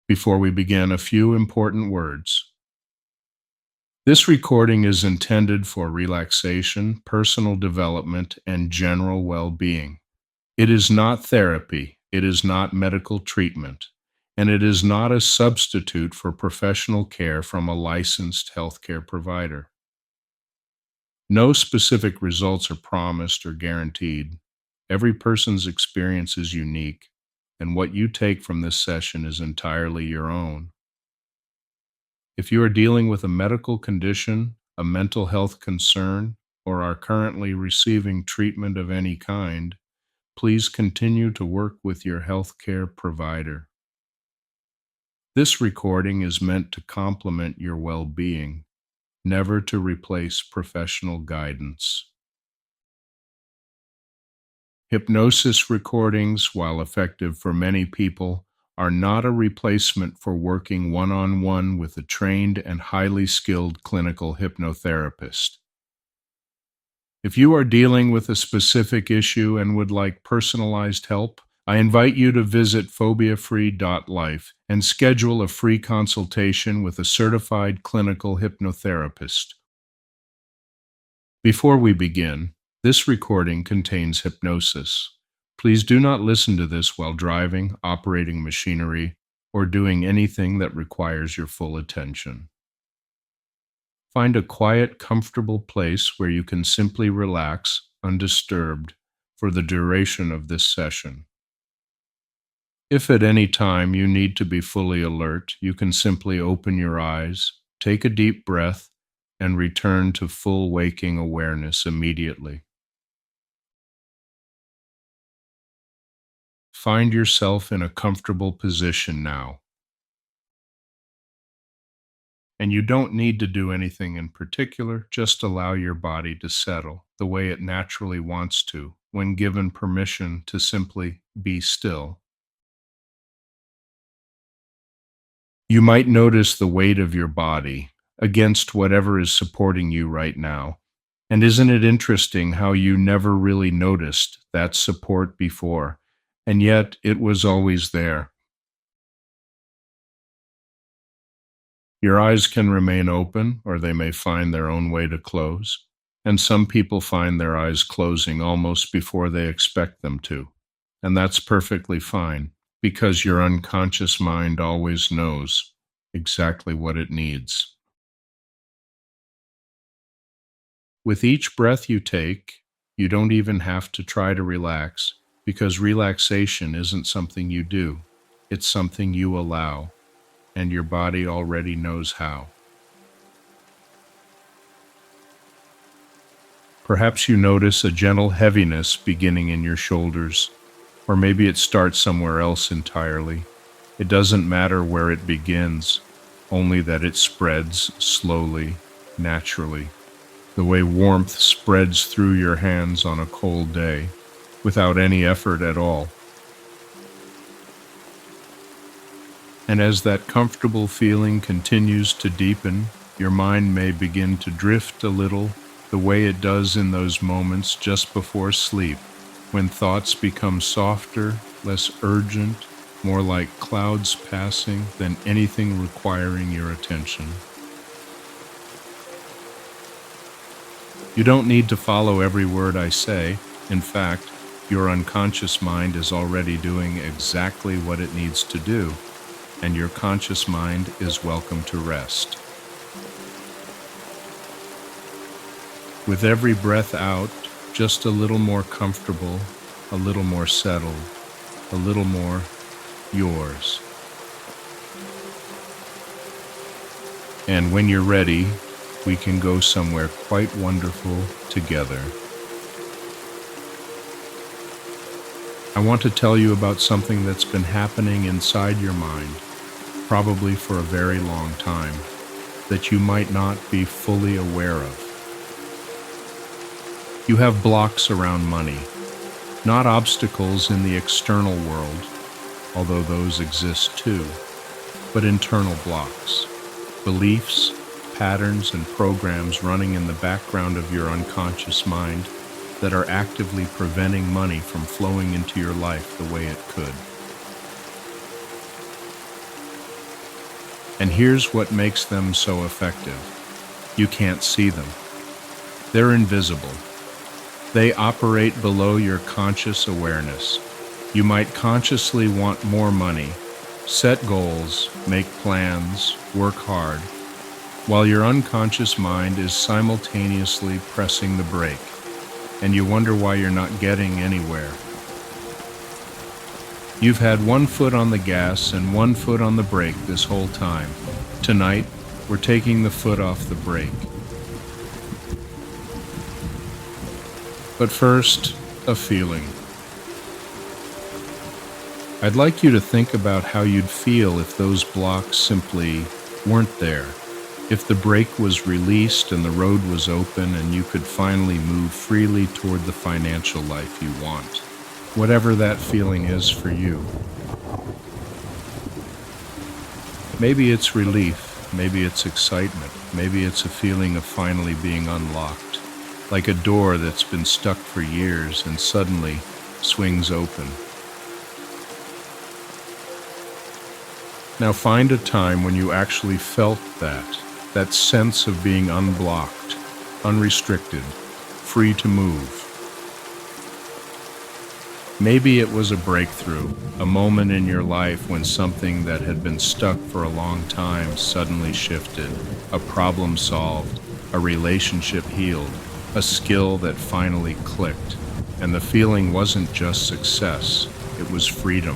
Before we begin, a few important words. This recording is intended for relaxation, personal development, and general well-being. It is not therapy, it is not medical treatment, and it is not a substitute for professional care from a licensed healthcare provider. No specific results are promised or guaranteed. Every person's experience is unique, and what you take from this session is entirely your own. If you are dealing with a medical condition, a mental health concern, or are currently receiving treatment of any kind, please continue to work with your healthcare provider. This recording is meant to complement your well-being, never to replace professional guidance. Hypnosis recordings, while effective for many people, are not a replacement for working one-on-one with a trained and highly skilled clinical hypnotherapist. If you are dealing with a specific issue and would like personalized help, I invite you to visit phobiafree.life and schedule a free consultation with a certified clinical hypnotherapist. Before we begin, this recording contains hypnosis. Please do not listen to this while driving, operating machinery, or doing anything that requires your full attention. Find a quiet, comfortable place where you can simply relax, undisturbed, for the duration of this session. If at any time you need to be fully alert, you can simply open your eyes, take a deep breath, and return to full waking awareness immediately. Find yourself in a comfortable position now. And you don't need to do anything in particular, just allow your body to settle the way it naturally wants to when given permission to simply be still. You might notice the weight of your body against whatever is supporting you right now. And isn't it interesting how you never really noticed that support before, and yet it was always there? Your eyes can remain open, or they may find their own way to close, and some people find their eyes closing almost before they expect them to, and that's perfectly fine, because your unconscious mind always knows exactly what it needs. With each breath you take, you don't even have to try to relax, because relaxation isn't something you do, it's something you allow, and your body already knows how. Perhaps you notice a gentle heaviness beginning in your shoulders, or maybe it starts somewhere else entirely. It doesn't matter where it begins, only that it spreads slowly, naturally, the way warmth spreads through your hands on a cold day, without any effort at all. And as that comfortable feeling continues to deepen, your mind may begin to drift a little, the way it does in those moments just before sleep, when thoughts become softer, less urgent, more like clouds passing than anything requiring your attention. You don't need to follow every word I say. In fact, your unconscious mind is already doing exactly what it needs to do, and your conscious mind is welcome to rest. With every breath out, just a little more comfortable, a little more settled, a little more yours. And when you're ready, we can go somewhere quite wonderful together. I want to tell you about something that's been happening inside your mind, probably for a very long time, that you might not be fully aware of. You have blocks around money, not obstacles in the external world, although those exist too, but internal blocks, beliefs, patterns, and programs running in the background of your unconscious mind that are actively preventing money from flowing into your life the way it could. And here's what makes them so effective. You can't see them. They're invisible. They operate below your conscious awareness. You might consciously want more money, set goals, make plans, work hard, while your unconscious mind is simultaneously pressing the brake, and you wonder why you're not getting anywhere. You've had one foot on the gas and one foot on the brake this whole time. Tonight, we're taking the foot off the brake. But first, a feeling. I'd like you to think about how you'd feel if those blocks simply weren't there. If the brake was released and the road was open and you could finally move freely toward the financial life you want. Whatever that feeling is for you. Maybe it's relief, maybe it's excitement, maybe it's a feeling of finally being unlocked, like a door that's been stuck for years and suddenly swings open. Now find a time when you actually felt that sense of being unblocked, unrestricted, free to move. Maybe it was a breakthrough, a moment in your life when something that had been stuck for a long time suddenly shifted, a problem solved, a relationship healed, a skill that finally clicked. And the feeling wasn't just success, it was freedom.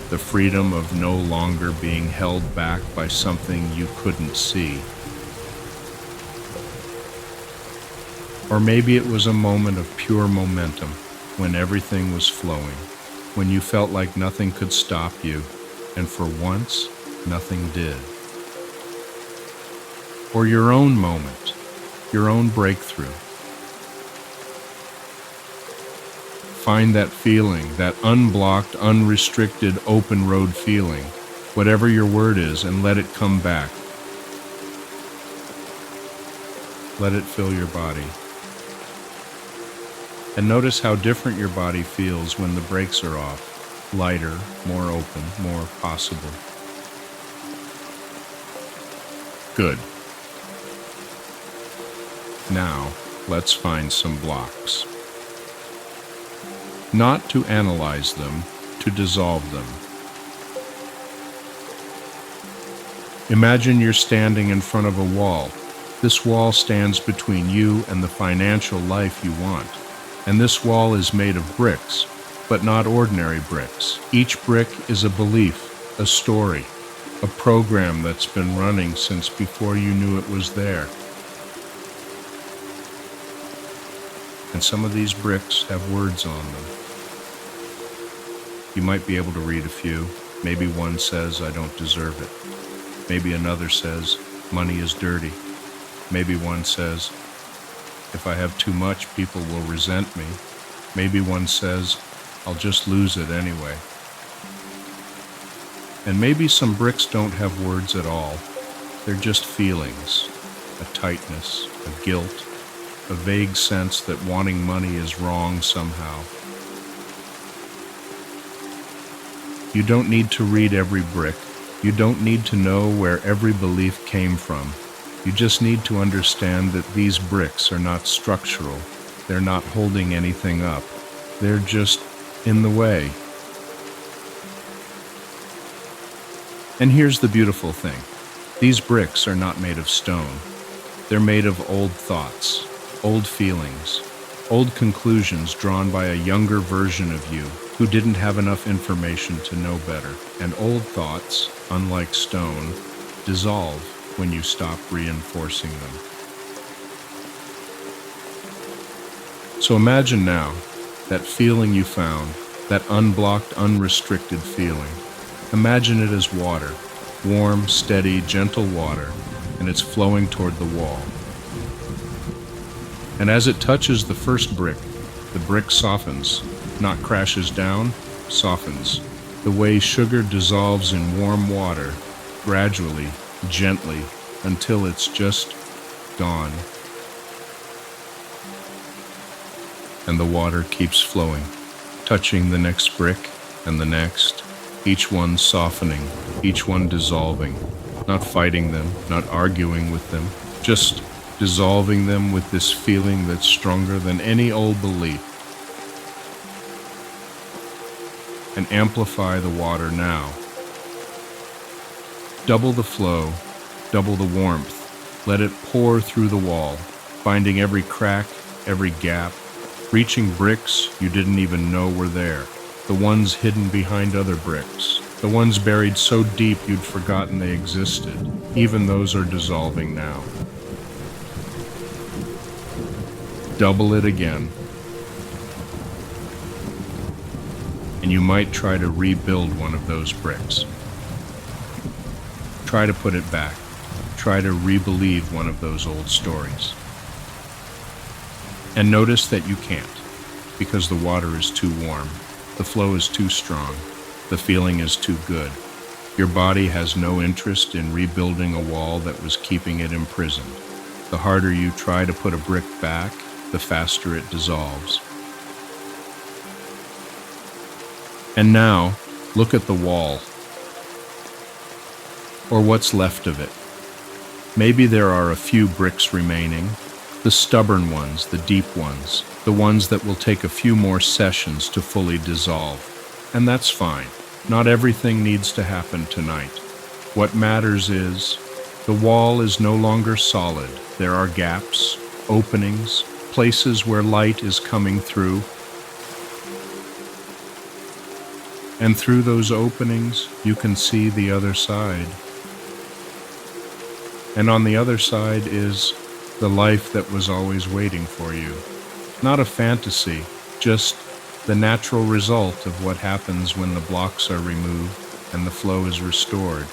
The freedom of no longer being held back by something you couldn't see. Or maybe it was a moment of pure momentum, when everything was flowing, when you felt like nothing could stop you, and for once, nothing did. Or your own moment, your own breakthrough. Find that feeling, that unblocked, unrestricted, open road feeling, whatever your word is, and let it come back. Let it fill your body. And notice how different your body feels when the brakes are off, lighter, more open, more possible. Good. Now, let's find some blocks. Not to analyze them, to dissolve them. Imagine you're standing in front of a wall. This wall stands between you and the financial life you want. And this wall is made of bricks, but not ordinary bricks. Each brick is a belief, a story, a program that's been running since before you knew it was there. And some of these bricks have words on them. You might be able to read a few. Maybe one says, "I don't deserve it." Maybe another says, "Money is dirty." Maybe one says, "If I have too much, people will resent me." Maybe one says, "I'll just lose it anyway." And maybe some bricks don't have words at all. They're just feelings, a tightness, a guilt, a vague sense that wanting money is wrong somehow. You don't need to read every brick. You don't need to know where every belief came from. You just need to understand that these bricks are not structural. They're not holding anything up. They're just in the way. And here's the beautiful thing. These bricks are not made of stone. They're made of old thoughts, old feelings, old conclusions drawn by a younger version of you who didn't have enough information to know better. And old thoughts, unlike stone, dissolve when you stop reinforcing them. So imagine now that feeling you found, that unblocked, unrestricted feeling. Imagine it as water, warm, steady, gentle water, and it's flowing toward the wall. And as it touches the first brick, the brick softens, not crashes down, softens. The way sugar dissolves in warm water, gradually, gently, until it's just gone. And the water keeps flowing, touching the next brick and the next, each one softening, each one dissolving, not fighting them, not arguing with them, just dissolving them with this feeling that's stronger than any old belief. And amplify the water now. Double the flow, double the warmth. Let it pour through the wall, finding every crack, every gap, reaching bricks you didn't even know were there, the ones hidden behind other bricks, the ones buried so deep you'd forgotten they existed. Even those are dissolving now. Double it again. And you might try to rebuild one of those bricks. Try to put it back. Try to rebelieve one of those old stories. And notice that you can't, because the water is too warm, the flow is too strong, the feeling is too good. Your body has no interest in rebuilding a wall that was keeping it imprisoned. The harder you try to put a brick back, the faster it dissolves. And now, look at the wall, or what's left of it. Maybe there are a few bricks remaining, the stubborn ones, the deep ones, the ones that will take a few more sessions to fully dissolve. And that's fine. Not everything needs to happen tonight. What matters is, the wall is no longer solid. There are gaps, openings, places where light is coming through. And through those openings, you can see the other side. And on the other side is the life that was always waiting for you. Not a fantasy, just the natural result of what happens when the blocks are removed and the flow is restored.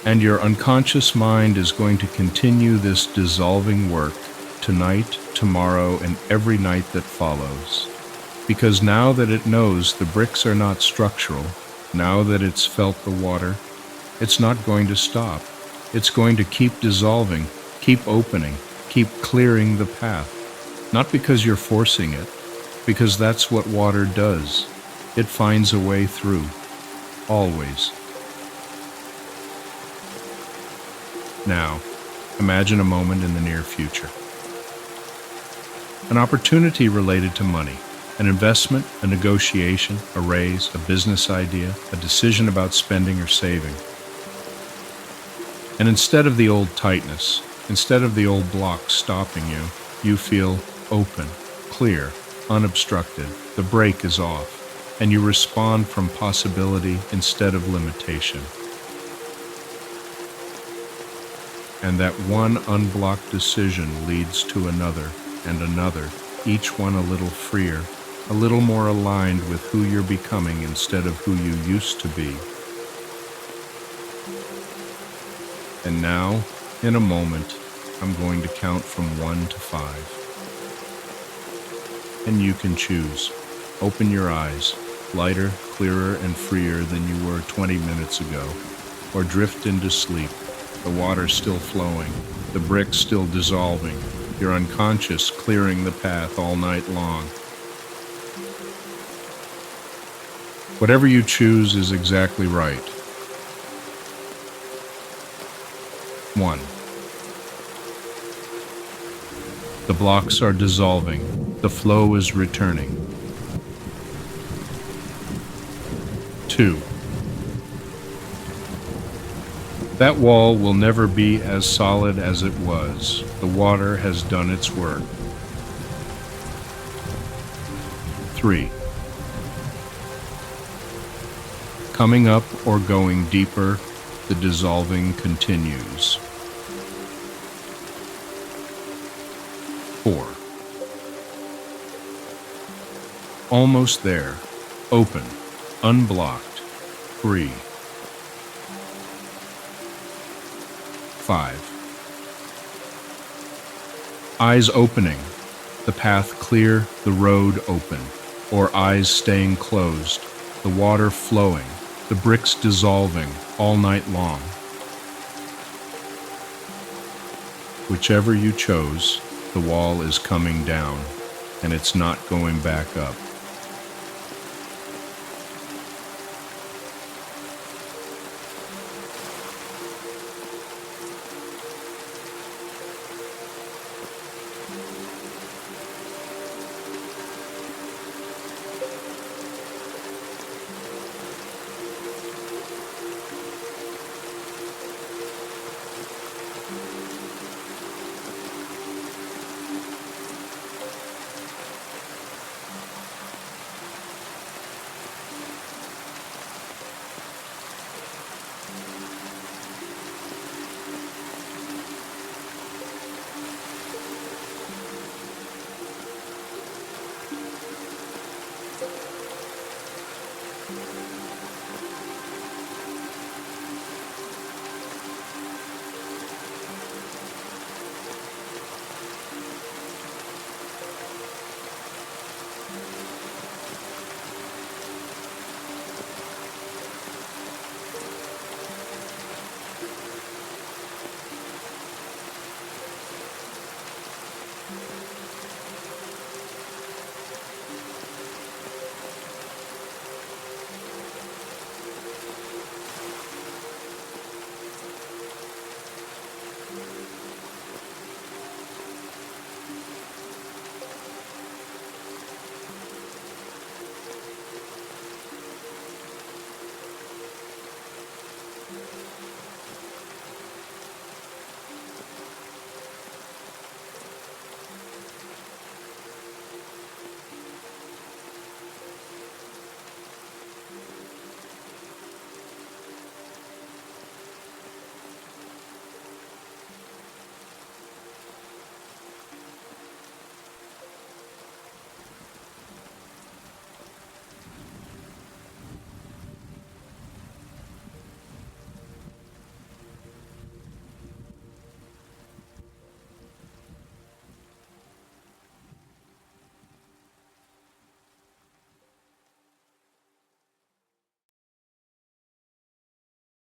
And your unconscious mind is going to continue this dissolving work tonight, tomorrow, and every night that follows. Because now that it knows the bricks are not structural, now that it's felt the water, it's not going to stop. It's going to keep dissolving, keep opening, keep clearing the path. Not because you're forcing it, because that's what water does. It finds a way through, always. Now, imagine a moment in the near future. An opportunity related to money, an investment, a negotiation, a raise, a business idea, a decision about spending or saving. And instead of the old tightness, instead of the old blocks stopping you, you feel open, clear, unobstructed. The brake is off, and you respond from possibility instead of limitation. And that one unblocked decision leads to another and another, each one a little freer, a little more aligned with who you're becoming instead of who you used to be. And now, in a moment, I'm going to count from 1 to 5. And you can choose. Open your eyes, lighter, clearer, and freer than you were 20 minutes ago, or drift into sleep, the water still flowing, the bricks still dissolving, your unconscious clearing the path all night long. Whatever you choose is exactly right. 1. The blocks are dissolving. The flow is returning. 2. That wall will never be as solid as it was. The water has done its work. 3. Coming up or going deeper, the dissolving continues. 4. Almost there, open, unblocked, free. 5. Eyes opening, the path clear, the road open, or eyes staying closed, the water flowing, the bricks dissolving all night long. Whichever you chose, the wall is coming down, and it's not going back up.